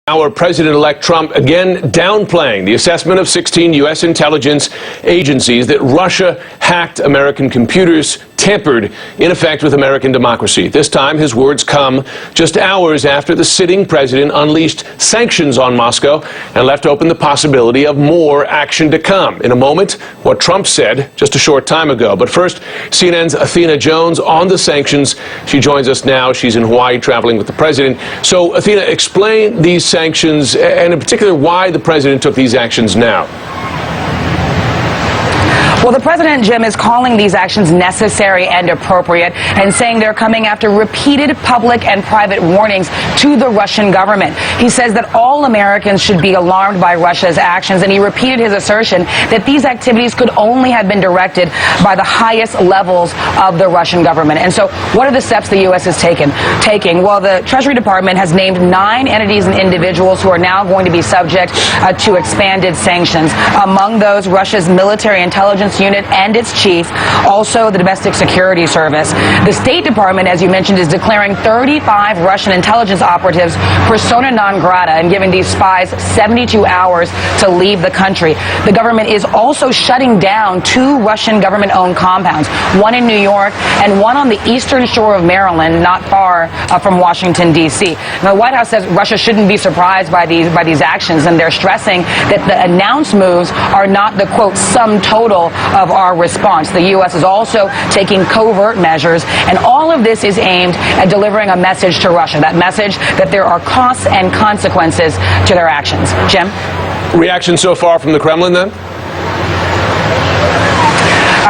Our President-elect Trump again downplaying the assessment of 16 U.S. intelligence agencies that Russia hacked American computers, tampered, in effect, with American democracy. This time, his words come just hours after the sitting president unleashed sanctions on Moscow and left open the possibility of more action to come. In a moment, what Trump said just a short time ago. But first, CNN's Athena Jones on the sanctions. She joins us now. She's in Hawaii traveling with the president. So, Athena, explain these sanctions and in particular why the president took these actions now. Well, the president, Jim, is calling these actions necessary and appropriate and saying they're coming after repeated public and private warnings to the Russian government. He says that all Americans should be alarmed by Russia's actions, and he repeated his assertion that these activities could only have been directed by the highest levels of the Russian government. And so what are the steps the U.S. is taking? Well, the Treasury Department has named 9 entities and individuals who are now going to be subject to expanded sanctions. Among those, Russia's military intelligence unit and its chief, also the Domestic Security Service. The State Department, as you mentioned, is declaring 35 Russian intelligence operatives persona non grata and giving these spies 72 hours to leave the country. The government is also shutting down 2 Russian government-owned compounds, one in New York and one on the eastern shore of Maryland, not far from Washington, D.C. Now, the White House says Russia shouldn't be surprised by these actions, and they're stressing that the announced moves are not the, quote, sum total of our response. The U.S. is also taking covert measures, and all of this is aimed at delivering a message to Russia, that message that there are costs and consequences to their actions. Jim? Reaction so far from the Kremlin, then?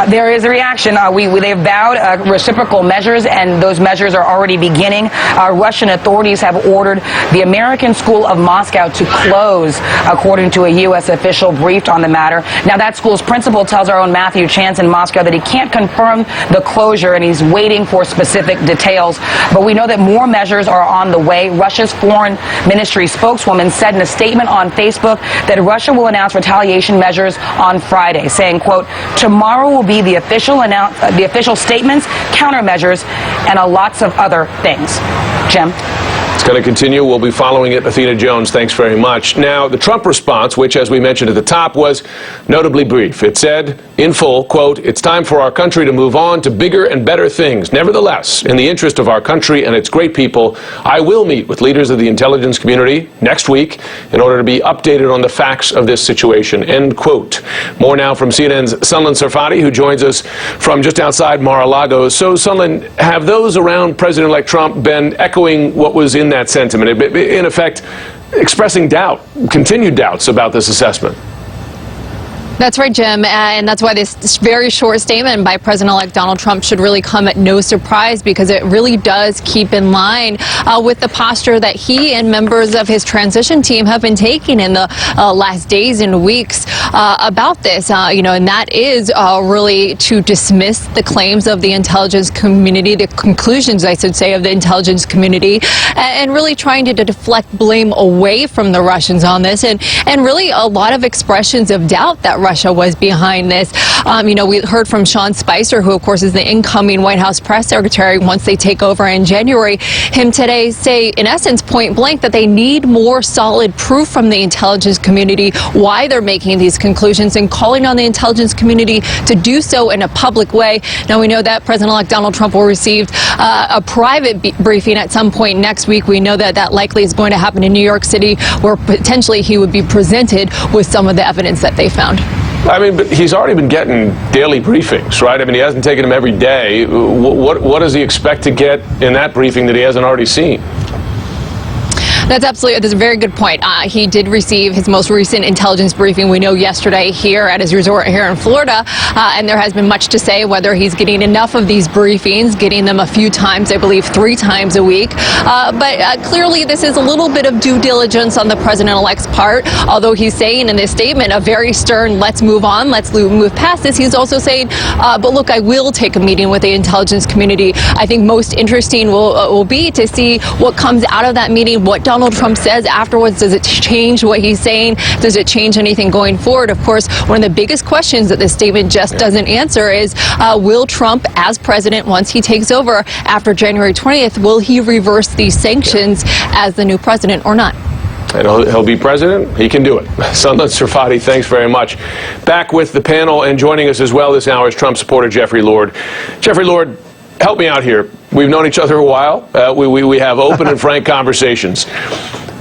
There is a reaction. They've vowed reciprocal measures, and those measures are already beginning. Russian authorities have ordered the American School of Moscow to close, according to a U.S. official briefed on the matter. Now, that school's principal tells our own Matthew Chance in Moscow that he can't confirm the closure, and he's waiting for specific details. But we know that more measures are on the way. Russia's foreign ministry spokeswoman said in a statement on Facebook that Russia will announce retaliation measures on Friday, saying, quote, tomorrow will be the official statements, countermeasures, and lots of other things. Jim? It's going to continue. We'll be following it. Athena Jones, thanks very much. Now, the Trump response, which, as we mentioned at the top, was notably brief. It said, in full, quote, it's time for our country to move on to bigger and better things. Nevertheless, in the interest of our country and its great people, I will meet with leaders of the intelligence community next week in order to be updated on the facts of this situation, end quote. More now from CNN's Sunlen Sarfati, who joins us from just outside Mar-a-Lago. So, Sunlen, have those around President-elect Trump been echoing what was in that sentiment, in effect expressing doubt, continued doubts about this assessment? That's right, Jim, and that's why this very short statement by President-elect Donald Trump should really come at no surprise, because it really does keep in line with the posture that he and members of his transition team have been taking in the last days and weeks about this, and that is really to dismiss the claims of the intelligence community, the conclusions, I should say, of the intelligence community, and really trying to deflect blame away from the Russians on this, and really a lot of expressions of doubt that Russia was behind this. We heard from Sean Spicer, who of course is the incoming White House press secretary once they take over in January, him today say, in essence, point blank, that they need more solid proof from the intelligence community why they're making these conclusions, and calling on the intelligence community to do so in a public way. Now, we know that President-elect Donald Trump will receive a private briefing at some point next week. We know that that likely is going to happen in New York City, where potentially he would be presented with some of the evidence that they found. I mean, but he's already been getting daily briefings, right? I mean, he hasn't taken them every day. What does he expect to get in that briefing that he hasn't already seen? That's a very good point. He did receive his most recent intelligence briefing, we know, yesterday here at his resort here in Florida, and there has been much to say whether he's getting enough of these briefings, getting them a few times, I believe 3 times a week. But clearly this is a little bit of due diligence on the president-elect's part, although he's saying in this statement a very stern, let's move on, let's move past this. He's also saying, but look, I will take a meeting with the intelligence community. I think most interesting will be to see what comes out of that meeting, what Donald Trump says afterwards. Does it change what he's saying? Does it change anything going forward? Of course, one of the biggest questions that this statement just doesn't answer is, will Trump, as president, once he takes over after January 20th, will he reverse these sanctions as the new president or not? and he'll be president. He can do it. Sunland Serfati, thanks very much. Back with the panel, and joining us as well this hour is Trump supporter Jeffrey Lord. Jeffrey Lord, help me out here. We've known each other a while. We have open and frank conversations.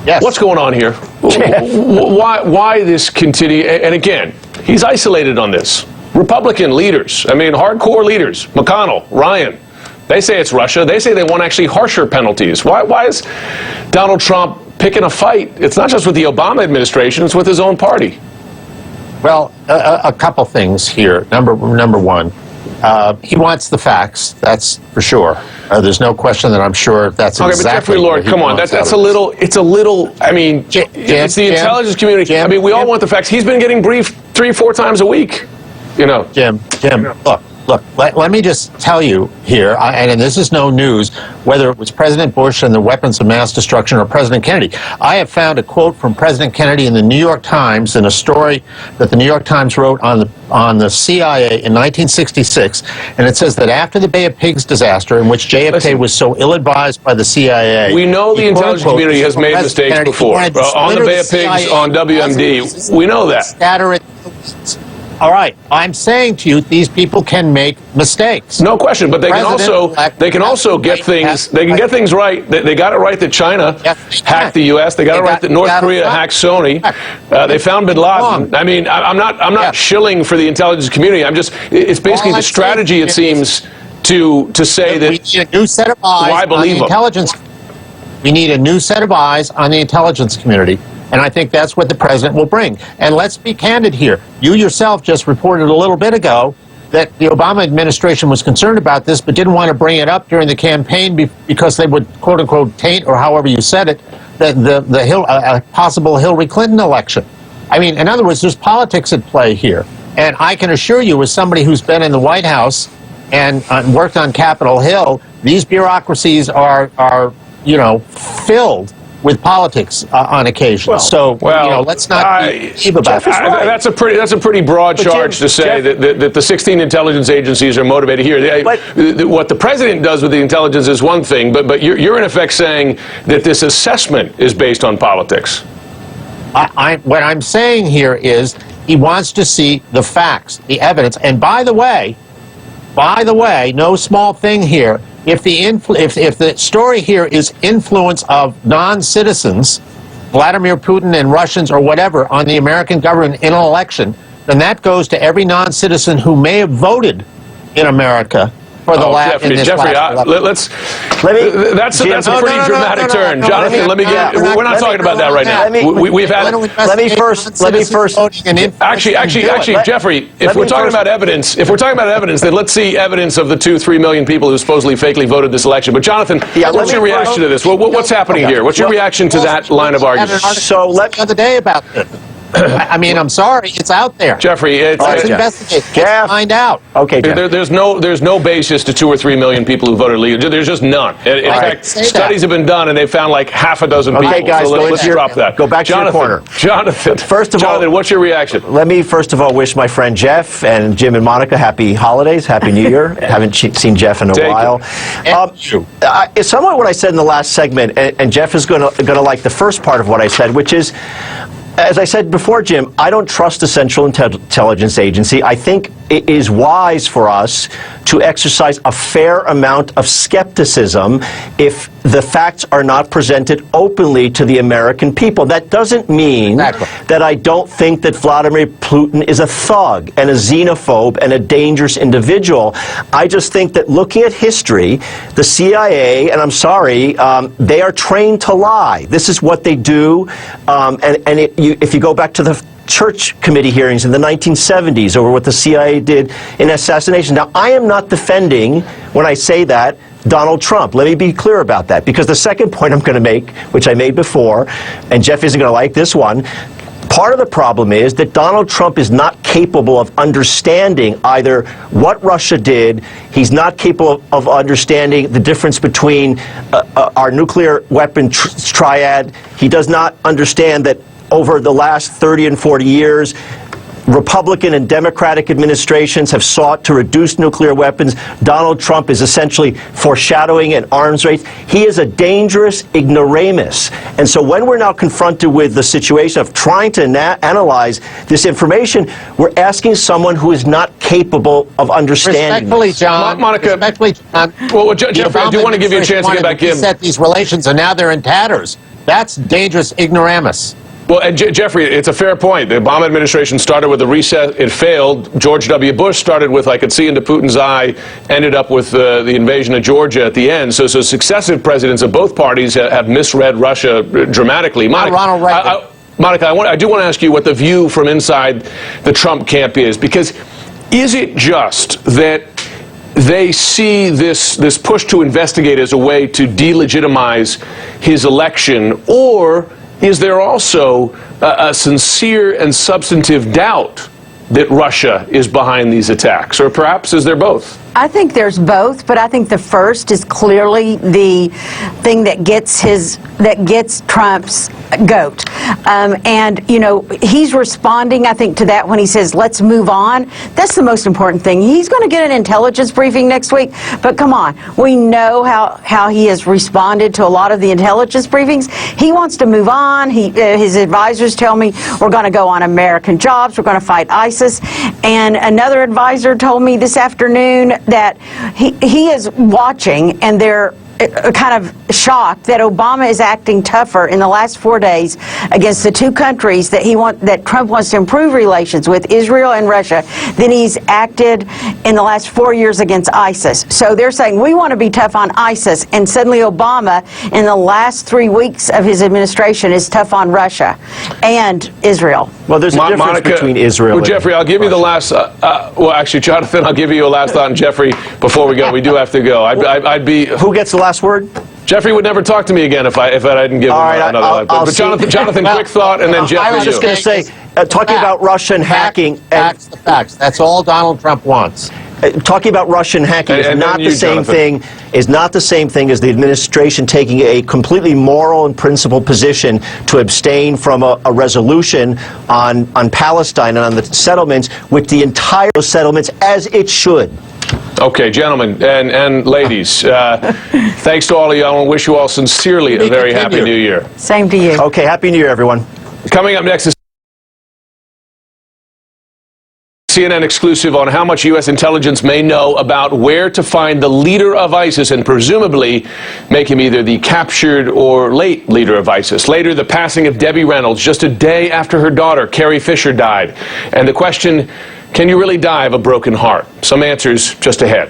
Yes. What's going on here? Why this continue? And again, he's isolated on this. Republican leaders, I mean, hardcore leaders, McConnell, Ryan, they say it's Russia. They say they want actually harsher penalties. Why is Donald Trump picking a fight? It's not just with the Obama administration, it's with his own party. Well, a couple things here. Number one, he wants the facts, that's for sure. There's no question that I'm sure that's okay, exactly. But Jeffrey Lord, come on, that's a little. It's a little. I mean, it's the intelligence community. I mean, we all want the facts. He's been getting briefed 3-4 times a week. You know, Jim, look. Let me just tell you here, and this is no news, whether it was President Bush and the weapons of mass destruction or President Kennedy. I have found a quote from President Kennedy in the New York Times in a story that the New York Times wrote on the CIA in 1966, and it says that after the Bay of Pigs disaster, in which JFK was so ill-advised by the CIA, we know the intelligence community has made mistakes Kennedy, before. On the Bay of Pigs, on WMD, we know that. Scatter it. All right, I'm saying to you, these people can make mistakes. No question, but they can also get things. They can get things right. They got it right that China hacked the U.S. They got it right that North Korea hacked Sony. They found Bin Laden. I mean, I'm not shilling for the intelligence community. It's basically the strategy, it seems, to say that we need a new set of eyes on the intelligence. We need a new set of eyes on the intelligence community. And I think that's what the president will bring. And let's be candid here. You yourself just reported a little bit ago that the Obama administration was concerned about this, but didn't want to bring it up during the campaign because they would, quote unquote, taint, or however you said it, the possible Hillary Clinton election. I mean, in other words, there's politics at play here. And I can assure you, as somebody who's been in the White House and worked on Capitol Hill, these bureaucracies are filled with politics on occasion. Let's not be naive about this. That's a pretty broad charge to say that the 16 intelligence agencies are motivated here. What the president does with the intelligence is one thing, but you're in effect saying that this assessment is based on politics. What I'm saying here is he wants to see the facts, the evidence. And by the way, no small thing here. If the story here is influence of non-citizens, Vladimir Putin and Russians or whatever, on the American government in an election, then that goes to every non-citizen who may have voted in America for the last election. That's a pretty dramatic turn. Jonathan, we're not talking about that right now. Let me first. Actually, Jeffrey, if we're talking about evidence, then let's see evidence of the 2-3 million people who supposedly fakely voted this election. But Jonathan, what's your reaction to this? What's happening here? What's your reaction to that line of argument? So the other day about this. I mean, I'm sorry, it's out there. Jeffrey, let's investigate. Let's find out. Okay, Jeff. There's no basis to 2 or 3 million people who voted legally. There's just none. In fact, studies have been done, and they found like half a dozen people. Okay, guys, so let's drop that. Go back to your corner. Jonathan, what's your reaction? Let me first of all wish my friend Jeff and Jim and Monica happy holidays, happy New Year. Haven't seen Jeff in a while. It's somewhat what I said in the last segment, and Jeff is going to like the first part of what I said, which is, as I said before, Jim, I don't trust the Central Intelligence Agency. I think it is wise for us to exercise a fair amount of skepticism if the facts are not presented openly to the American people. That doesn't mean that I don't think that Vladimir Putin is a thug and a xenophobe and a dangerous individual. I just think that looking at history, the CIA, and I'm sorry, they are trained to lie. This is what they do. If you go back to the Church Committee hearings in the 1970s over what the CIA did in assassination. Now, I am not defending, when I say that, Donald Trump. Let me be clear about that, because the second point I'm going to make, which I made before, and Jeff isn't going to like this one, part of the problem is that Donald Trump is not capable of understanding either what Russia did. He's not capable of understanding the difference between our nuclear weapon triad. He does not understand that over the last 30 and 40 years, Republican and Democratic administrations have sought to reduce nuclear weapons. Donald Trump is essentially foreshadowing an arms race. He is a dangerous ignoramus. And so when we're now confronted with the situation of trying to analyze this information, we're asking someone who is not capable of understanding Respectfully, this. John. Monica, Respectfully, John. well, Jeffrey, I do want to give you a chance to get back in. Set these relations, and now they're in tatters. That's dangerous ignoramus. Well, and Jeffrey, it's a fair point. The Obama administration started with a reset. It failed. George W. Bush started with, I could see into Putin's eye, ended up with the invasion of Georgia at the end. So successive presidents of both parties have misread Russia dramatically. Monica, Ronald Reagan. Monica, I do want to ask you what the view from inside the Trump camp is, because is it just that they see this push to investigate as a way to delegitimize his election, or is there also a sincere and substantive doubt that Russia is behind these attacks? Or perhaps is there both? I think there's both, but I think the first is clearly the thing that gets Trump's goat. And, you know, he's responding, I think, to that when he says, let's move on. That's the most important thing. He's going to get an intelligence briefing next week, but come on. We know how he has responded to a lot of the intelligence briefings. He wants to move on. His advisors tell me we're going to go on American jobs. We're going to fight ISIS. And another advisor told me this afternoon that he is watching, and they're kind of shocked that Obama is acting tougher in the last 4 days against the two countries that Trump wants to improve relations with, Israel and Russia, than he's acted in the last 4 years against ISIS. So they're saying we want to be tough on ISIS, and suddenly Obama in the last 3 weeks of his administration is tough on Russia and Israel. Well, there's a difference Monica, between Israel well, and Jeffrey, I'll give you the last, well, actually, Jonathan, I'll give you a last thought, and Jeffrey, before we go, we do have to go. I'd be... Who gets the last word? Jeffrey would never talk to me again if I didn't give him another life. But Jonathan, quick thought, and then Jeffrey. I was just going to say, talking about Russian hacking. Facts, the facts. That's all Donald Trump wants. Talking about Russian hacking is not the same thing. Is not the same thing as the administration taking a completely moral and principled position to abstain from a resolution on Palestine and on the settlements, with the entire settlements as it should. Okay, gentlemen and ladies, thanks to all of you. I want to wish you all sincerely a very happy New Year. Same to you. Okay, happy New Year, everyone. Coming up next is CNN exclusive on how much U.S. intelligence may know about where to find the leader of ISIS and presumably make him either the captured or late leader of ISIS. Later, the passing of Debbie Reynolds just a day after her daughter, Carrie Fisher, died. And the question, can you really die of a broken heart? Some answers just ahead.